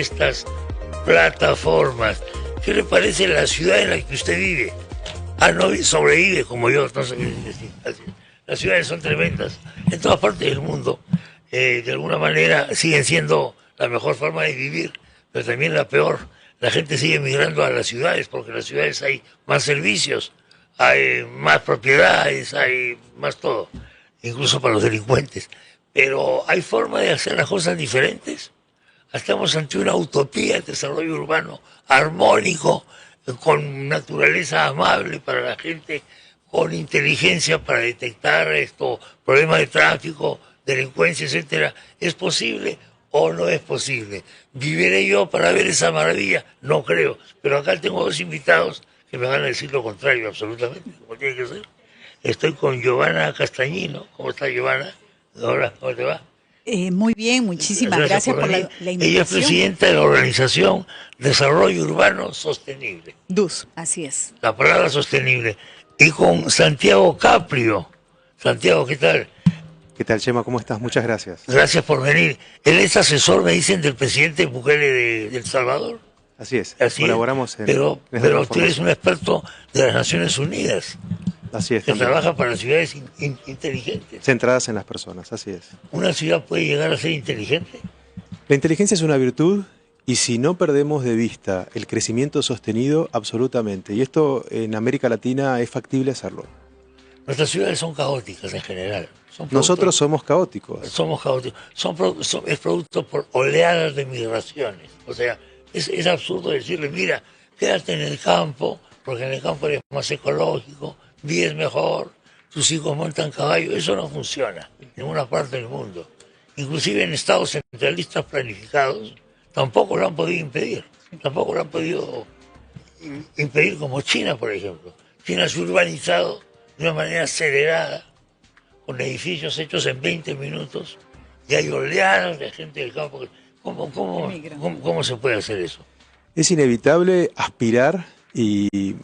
estas plataformas. ¿Qué le parece la ciudad en la que usted vive? No sobrevive como yo, no sé qué decir. Las ciudades son tremendas en todas partes del mundo. De alguna manera siguen siendo la mejor forma de vivir, pero también la peor. La gente sigue migrando a las ciudades porque en las ciudades hay más servicios, hay más propiedades, hay más todo, incluso para los delincuentes. Pero hay forma de hacer las cosas diferentes. Estamos ante una utopía de desarrollo urbano armónico, con naturaleza amable para la gente, con inteligencia para detectar problemas de tráfico, delincuencia, etcétera. ¿Es posible o no es posible? ¿Viviré yo para ver esa maravilla? No creo. Pero acá tengo dos invitados que me van a decir lo contrario, absolutamente, como tiene que ser. Estoy con Giovanna Castañino. ¿Cómo está, Giovanna? Hola, ¿cómo te va? Muy bien, muchísimas gracias por la invitación. Ella es presidenta de la organización Desarrollo Urbano Sostenible. DUS, así es. La palabra sostenible. Y con Santiago Caprio. Santiago, ¿qué tal? ¿Qué tal, Chema? ¿Cómo estás? Muchas gracias. Gracias por venir. Él es asesor, me dicen, del presidente Bukele de El Salvador. Así es, colaboramos en... Pero tú eres un experto de las Naciones Unidas. Así es. Que trabaja para ciudades inteligentes. Centradas en las personas, así es. ¿Una ciudad puede llegar a ser inteligente? La inteligencia es una virtud y si no perdemos de vista el crecimiento sostenido, absolutamente. Y esto en América Latina es factible hacerlo. Nuestras ciudades son caóticas en general. Nosotros somos caóticos. Somos caóticos. Es producto por oleadas de migraciones. O sea, es absurdo decirle, mira, quédate en el campo, porque en el campo eres más ecológico, vives mejor, tus hijos montan caballo. Eso no funciona en ninguna parte del mundo. Inclusive en estados centralistas planificados tampoco lo han podido impedir. Tampoco lo han podido impedir como China, por ejemplo. China se ha urbanizado de una manera acelerada, con edificios hechos en 20 minutos, y hay oleadas de gente del campo. ¿Cómo se puede hacer eso? Es inevitable aspirar y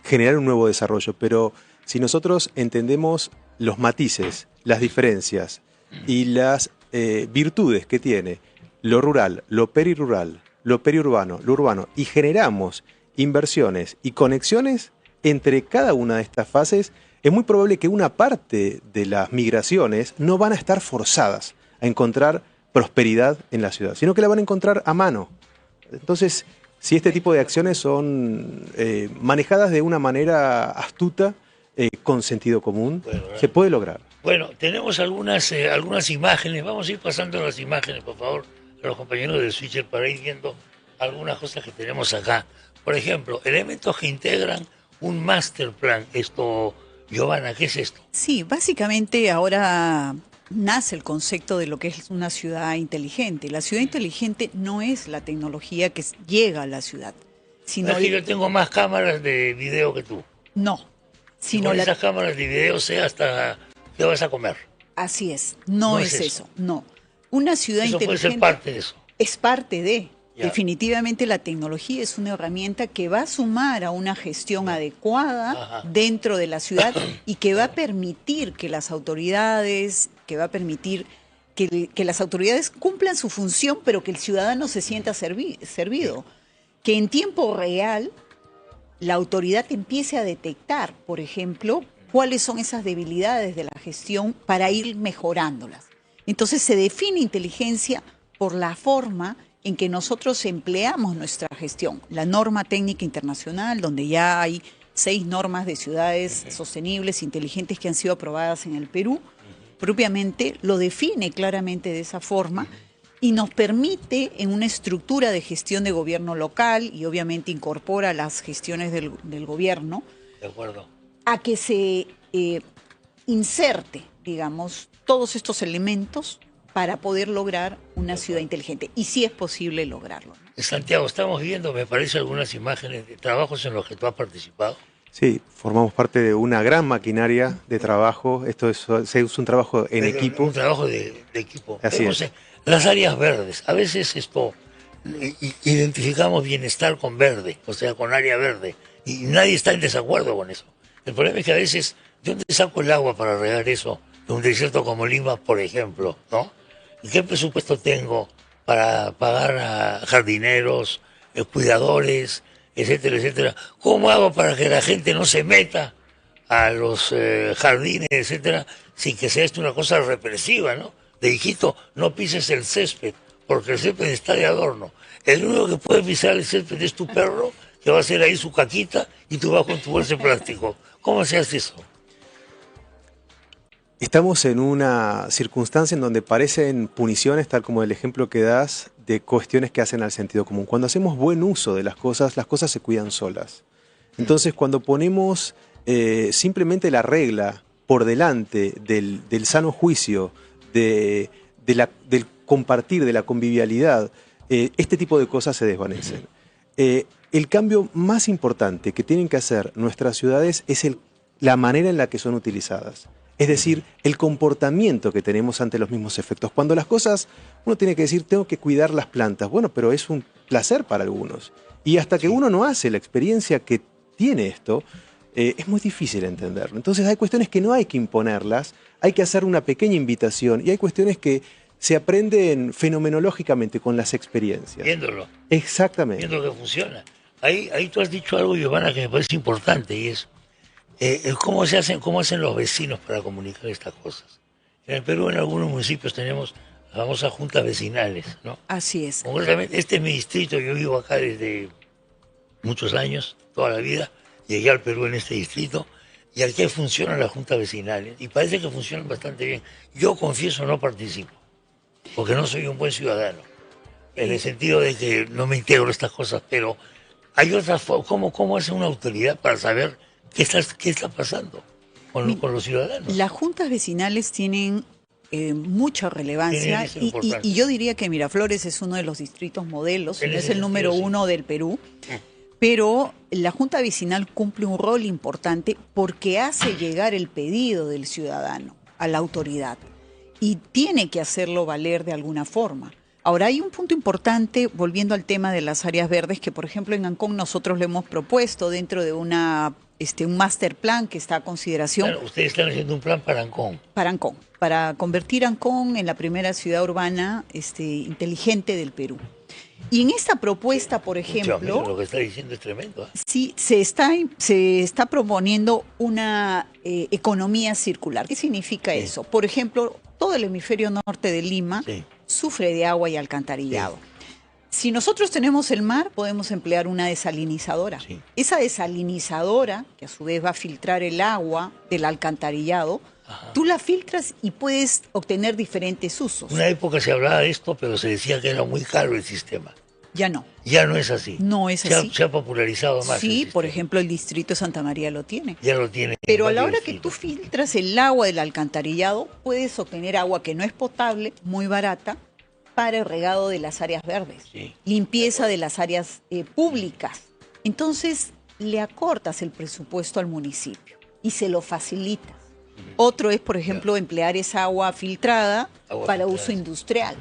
generar un nuevo desarrollo, pero si nosotros entendemos los matices, las diferencias y las virtudes que tiene lo rural, lo perirural, lo periurbano, lo urbano, y generamos inversiones y conexiones entre cada una de estas fases, es muy probable que una parte de las migraciones no van a estar forzadas a encontrar prosperidad en la ciudad, sino que la van a encontrar a mano. Entonces, si este tipo de acciones son manejadas de una manera astuta, con sentido común, se puede lograr. Bueno, tenemos algunas imágenes. Vamos a ir pasando las imágenes, por favor, a los compañeros del Switcher para ir viendo algunas cosas que tenemos acá. Por ejemplo, elementos que integran un master plan. Giovanna, ¿qué es esto? Sí, básicamente ahora nace el concepto de lo que es una ciudad inteligente. La ciudad inteligente no es la tecnología que llega a la ciudad, sino... No es que yo tengo más cámaras de video que tú. No. Sino con esas cámaras de video sé hasta qué vas a comer. Así es. No es eso. No. Una ciudad eso inteligente... puede ser parte de eso. Es parte de... Ya. Definitivamente la tecnología es una herramienta que va a sumar a una gestión adecuada dentro de la ciudad y que va a permitir que las autoridades, que las autoridades cumplan su función, pero que el ciudadano se sienta servido. Que en tiempo real la autoridad empiece a detectar, por ejemplo, cuáles son esas debilidades de la gestión para ir mejorándolas. Entonces se define inteligencia por la forma en que nosotros empleamos nuestra gestión. La norma técnica internacional, donde ya hay 6 normas de ciudades sostenibles, inteligentes que han sido aprobadas en el Perú, propiamente lo define claramente de esa forma y nos permite en una estructura de gestión de gobierno local y obviamente incorpora las gestiones del gobierno, de acuerdo, a que se inserte, digamos, todos estos elementos para poder lograr una ciudad inteligente. Y sí es posible lograrlo. Santiago, estamos viendo, me parece, algunas imágenes de trabajos en los que tú has participado. Sí, formamos parte de una gran maquinaria de trabajo. Esto es un trabajo en equipo. Un trabajo de equipo. Así es. Las áreas verdes. A veces identificamos bienestar con verde, o sea, con área verde. Y nadie está en desacuerdo con eso. El problema es que a veces, ¿de dónde saco el agua para regar eso? De un desierto como Lima, por ejemplo, ¿no? ¿Y qué presupuesto tengo para pagar a jardineros, cuidadores, etcétera, etcétera. ¿Cómo hago para que la gente no se meta a los jardines, etcétera, sin que sea esto una cosa represiva, ¿no? De hijito, no pises el césped, porque el césped está de adorno. El único que puede pisar el césped es tu perro, que va a hacer ahí su caquita, y tú vas con tu bolsa de plástico. ¿Cómo se hace eso? Estamos en una circunstancia en donde parecen puniciones, tal como el ejemplo que das, de cuestiones que hacen al sentido común. Cuando hacemos buen uso de las cosas se cuidan solas. Entonces, cuando ponemos simplemente la regla por delante del sano juicio, del compartir, de la convivialidad, este tipo de cosas se desvanecen. El cambio más importante que tienen que hacer nuestras ciudades es la manera en la que son utilizadas. Es decir, el comportamiento que tenemos ante los mismos efectos. Cuando las cosas, uno tiene que decir, tengo que cuidar las plantas. Bueno, pero es un placer para algunos. Y hasta que uno no hace la experiencia que tiene esto, es muy difícil entenderlo. Entonces hay cuestiones que no hay que imponerlas, hay que hacer una pequeña invitación y hay cuestiones que se aprenden fenomenológicamente con las experiencias. Viéndolo. Exactamente. Viendo que funciona. Ahí tú has dicho algo, Giovanna, que me parece importante, y es cómo hacen los vecinos para comunicar estas cosas. En el Perú, en algunos municipios tenemos las famosas juntas vecinales, ¿no? Así es. Concretamente, este es mi distrito, yo vivo acá desde muchos años, toda la vida. Llegué al Perú en este distrito, y aquí funcionan las juntas vecinales, y parece que funcionan bastante bien. Yo, confieso, no participo, porque no soy un buen ciudadano, en el sentido de que no me integro a estas cosas, pero hay otras formas. ¿Cómo hace una autoridad para saber qué está pasando con los ciudadanos? Las juntas vecinales tienen mucha relevancia y yo diría que Miraflores es uno de los distritos modelos, no es el número uno del Perú, pero la junta vecinal cumple un rol importante porque hace llegar el pedido del ciudadano a la autoridad y tiene que hacerlo valer de alguna forma. Ahora, hay un punto importante, volviendo al tema de las áreas verdes, que por ejemplo en Ancón nosotros lo hemos propuesto dentro de un master plan que está a consideración. Claro, ustedes están haciendo un plan para Ancón. Para Ancón, para convertir Ancón en la primera ciudad urbana inteligente del Perú. Y en esta propuesta, por ejemplo... Amigo, lo que está diciendo es tremendo. Sí, se está proponiendo una economía circular. ¿Qué significa eso? Por ejemplo, todo el hemisferio norte de Lima sufre de agua y alcantarillado. Si nosotros tenemos el mar, podemos emplear una desalinizadora. Esa desalinizadora, que a su vez va a filtrar el agua del alcantarillado, tú la filtras y puedes obtener diferentes usos. Una época se hablaba de esto, pero se decía que era muy caro el sistema. Ya no. Ya no es así. No es así. Se ha popularizado más. Sí, por ejemplo, el distrito de Santa María lo tiene. Ya lo tiene. Pero a la hora que tú filtras el agua del alcantarillado, puedes obtener agua que no es potable, muy barata, para el regado de las áreas verdes, limpieza de las áreas públicas. Entonces, le acortas el presupuesto al municipio y se lo facilitas. Otro es, por ejemplo, emplear esa agua filtrada para uso industrial.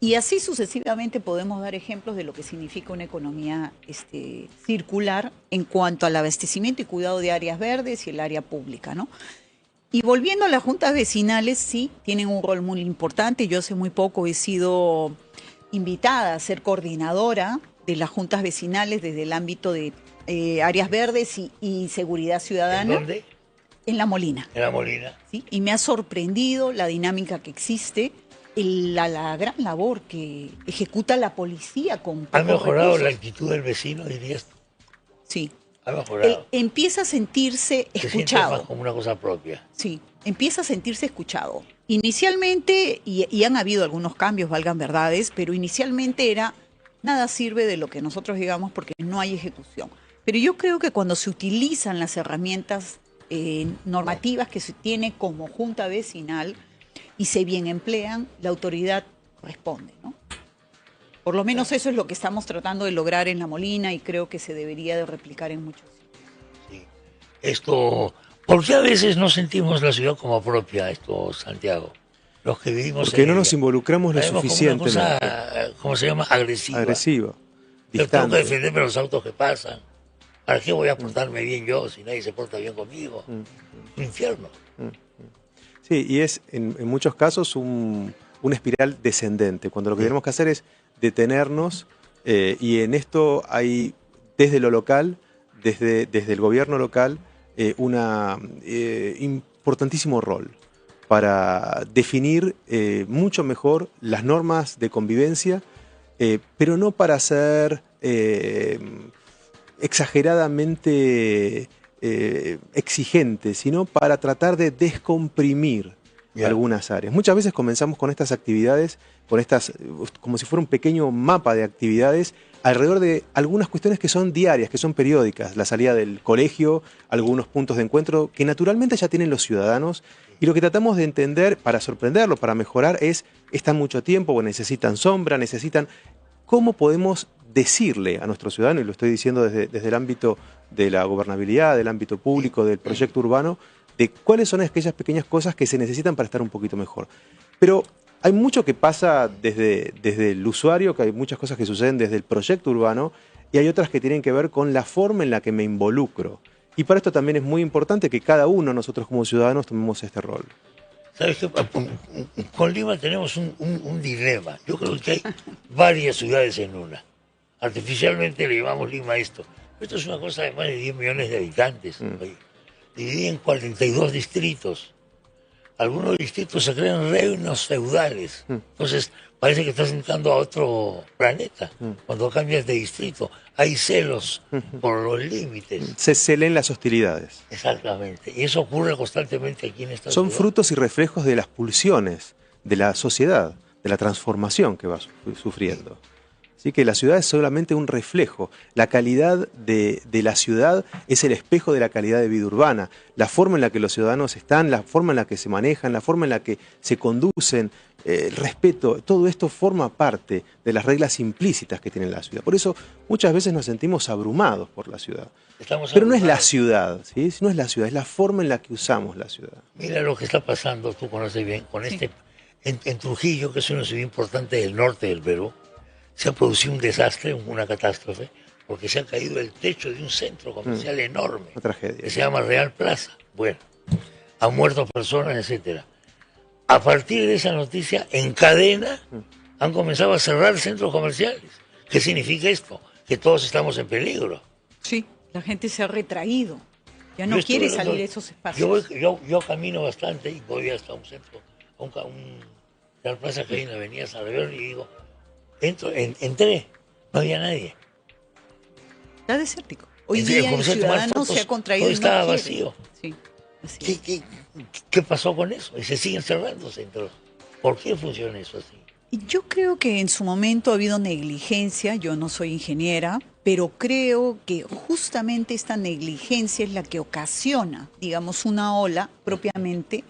Y así sucesivamente podemos dar ejemplos de lo que significa una economía circular en cuanto al abastecimiento y cuidado de áreas verdes y el área pública, ¿no? Y volviendo a las juntas vecinales, sí, tienen un rol muy importante. Yo hace muy poco he sido invitada a ser coordinadora de las juntas vecinales desde el ámbito de áreas verdes y seguridad ciudadana. ¿En dónde? En La Molina. En La Molina. ¿Sí? Y me ha sorprendido la dinámica que existe, la gran labor que ejecuta la policía con pocos ¿Ha mejorado recursos. la actitud del vecino, dirías tú? Sí. Ha mejorado. Empieza a sentirse Se escuchado. siente más como una cosa propia. Sí, empieza a sentirse escuchado. Inicialmente, y han habido algunos cambios, valgan verdades, pero inicialmente era, nada sirve de lo que nosotros digamos porque no hay ejecución. Pero yo creo que cuando se utilizan las herramientas normativas que se tiene como junta vecinal y se bien emplean, la autoridad responde, ¿no? Por lo menos eso es lo que estamos tratando de lograr en La Molina y creo que se debería de replicar en muchos sitios. Sí. ¿Por qué a veces no sentimos la ciudad como propia, Santiago? Los que vivimos porque en no ella. nos involucramos lo suficiente. Como una cosa, ¿cómo se llama? Agresiva. Agresiva. Yo tengo que defenderme de los autos que pasan. ¿Para qué voy a portarme bien yo si nadie se porta bien conmigo? Un infierno. Sí, y es en muchos casos un una espiral descendente, cuando lo que tenemos que hacer es detenernos, y en esto hay, desde lo local, desde el gobierno local, un importantísimo rol para definir mucho mejor las normas de convivencia, pero no para ser exageradamente exigente, sino para tratar de descomprimir algunas áreas. Muchas veces comenzamos con estas actividades, como si fuera un pequeño mapa de actividades alrededor de algunas cuestiones que son diarias, que son periódicas, la salida del colegio, algunos puntos de encuentro que naturalmente ya tienen los ciudadanos, y lo que tratamos de entender para sorprenderlos, para mejorar, están mucho tiempo, o necesitan sombra, necesitan... ¿Cómo podemos decirle a nuestro ciudadano, y lo estoy diciendo desde el ámbito de la gobernabilidad, del ámbito público, del proyecto urbano, de cuáles son aquellas pequeñas cosas que se necesitan para estar un poquito mejor? Pero hay mucho que pasa desde el usuario, que hay muchas cosas que suceden desde el proyecto urbano, y hay otras que tienen que ver con la forma en la que me involucro. Y para esto también es muy importante que cada uno, nosotros como ciudadanos, tomemos este rol. ¿Sabes qué? Con Lima tenemos un dilema. Yo creo que hay varias ciudades en una. Artificialmente le llamamos Lima a esto. Esto es una cosa de más de 10 millones de habitantes. Dividida en 42 distritos. Algunos distritos se crean reinos feudales. Entonces parece que estás entrando a otro planeta cuando cambias de distrito. Hay celos por los límites. Se leen las hostilidades. Exactamente. Y eso ocurre constantemente aquí en esta ciudad. Son frutos y reflejos de las pulsiones de la sociedad, de la transformación que va sufriendo. Así que la ciudad es solamente un reflejo. La calidad de la ciudad es el espejo de la calidad de vida urbana. La forma en la que los ciudadanos están, la forma en la que se manejan, la forma en la que se conducen, el respeto, todo esto forma parte de las reglas implícitas que tiene la ciudad. Por eso muchas veces nos sentimos abrumados por la ciudad. Pero no es la ciudad, ¿sí? No es la ciudad, es la forma en la que usamos la ciudad. Mira lo que está pasando, tú conoces bien, con en Trujillo, que es una ciudad importante del norte del Perú. Se ha producido un desastre, una catástrofe, porque se ha caído el techo de un centro comercial enorme. Una tragedia. Que se llama Real Plaza. Bueno, han muerto personas, etcétera. A partir de esa noticia, en cadena, han comenzado a cerrar centros comerciales. ¿Qué significa esto? Que todos estamos en peligro. Sí, la gente se ha retraído. Ya no quiere salir de esos espacios. Yo camino bastante y voy hasta un centro, a un Real Plaza que hay en la avenida San León, y digo... Entré, no había nadie. Está desértico. Hoy día el ciudadano se ha contraído. Todo estaba vacío. Sí, así es. ¿Qué pasó con eso? Y se siguen cerrando centros. ¿Por qué funciona eso así? Yo creo que en su momento ha habido negligencia. Yo no soy ingeniera, pero creo que justamente esta negligencia es la que ocasiona, digamos, una ola propiamente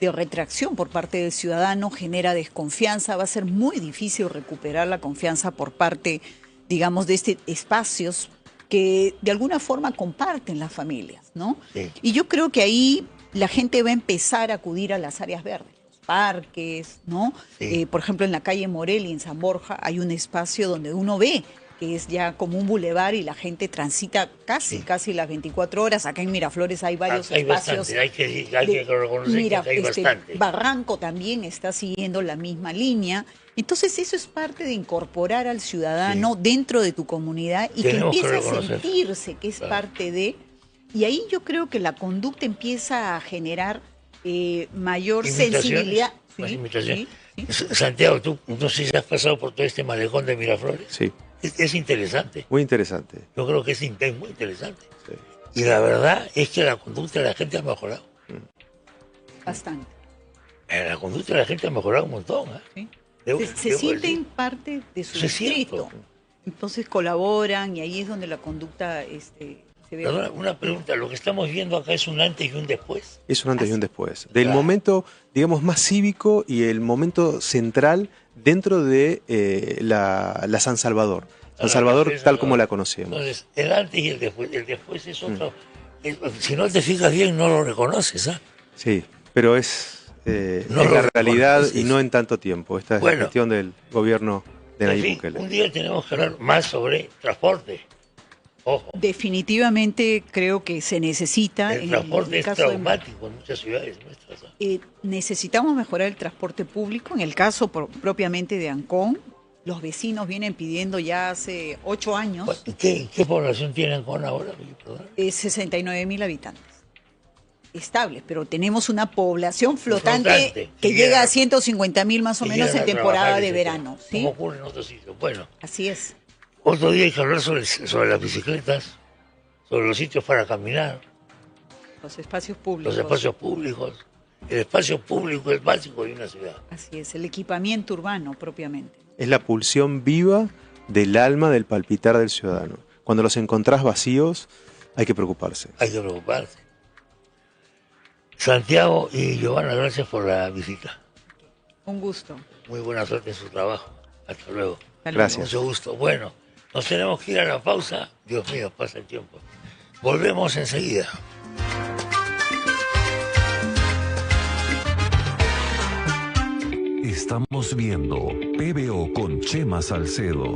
de retracción por parte del ciudadano, genera desconfianza. Va a ser muy difícil recuperar la confianza por parte, digamos, de espacios que de alguna forma comparten las familias, ¿no? Sí. Y yo creo que ahí la gente va a empezar a acudir a las áreas verdes, los parques, ¿no? Sí. Por ejemplo, en la calle Morel y en San Borja hay un espacio donde uno ve que es ya como un bulevar y la gente transita casi las 24 horas. Acá en Miraflores hay varios espacios. Bastante. Hay que reconocer que hay bastante. Barranco también está siguiendo la misma línea. Entonces eso es parte de incorporar al ciudadano dentro de tu comunidad y Tenemos que empiece a sentirse que es parte de... Y ahí yo creo que la conducta empieza a generar mayor sensibilidad. Más imitación. Santiago, tú no sé si has pasado por todo este malecón de Miraflores. Sí. Es interesante. Muy interesante. Yo creo que es muy interesante. Sí. Y la verdad es que la conducta de la gente ha mejorado. Bastante. La conducta de la gente ha mejorado un montón. ¿Sí? Se sienten parte de su distrito. Entonces colaboran y ahí es donde la conducta se ve. Perdona, una pregunta. ¿Lo que estamos viendo acá es un antes y un después? Es un antes y un después. Del momento, digamos, más cívico y el momento central dentro de la San Salvador. San Salvador tal como la conocemos. Entonces, el antes y el después. El después es otro. Si no te fijas bien, no lo reconoces, ¿ah? Sí, pero es la realidad y no en tanto tiempo. Esta es la cuestión del gobierno de Nayib Bukele. Un día tenemos que hablar más sobre transporte. Ojo. Definitivamente creo que se necesita. El transporte es caso de- traumático en muchas ciudades nuestras. necesitamos mejorar el transporte público. En el caso propiamente de Ancón, los vecinos vienen pidiendo ya hace 8 años ¿Qué población tiene Ancón ahora? Perdón. 69.000 habitantes estables, pero tenemos una población flotante Flotante, que que llega a llega- 150.000 más o que menos llegan en a temporada trabajar, de etcétera, verano. Como ¿sí? ocurre en otros sitios. Bueno, Así es. otro día hay que hablar sobre las bicicletas, sobre los sitios para caminar, Los espacios públicos. los espacios públicos. El espacio público es básico de una ciudad. Así es, el equipamiento urbano propiamente. Es la pulsión viva del alma del palpitar del ciudadano. Cuando los encontrás vacíos, hay que preocuparse. Hay que preocuparse. Santiago y Giovanna, gracias por la visita. Un gusto. Muy buena suerte en su trabajo. Hasta luego. Hasta luego. Gracias. Mucho gusto. Bueno, nos tenemos que ir a la pausa. Dios mío, pasa el tiempo. Volvemos enseguida. Estamos viendo PBO con Chema Salcedo.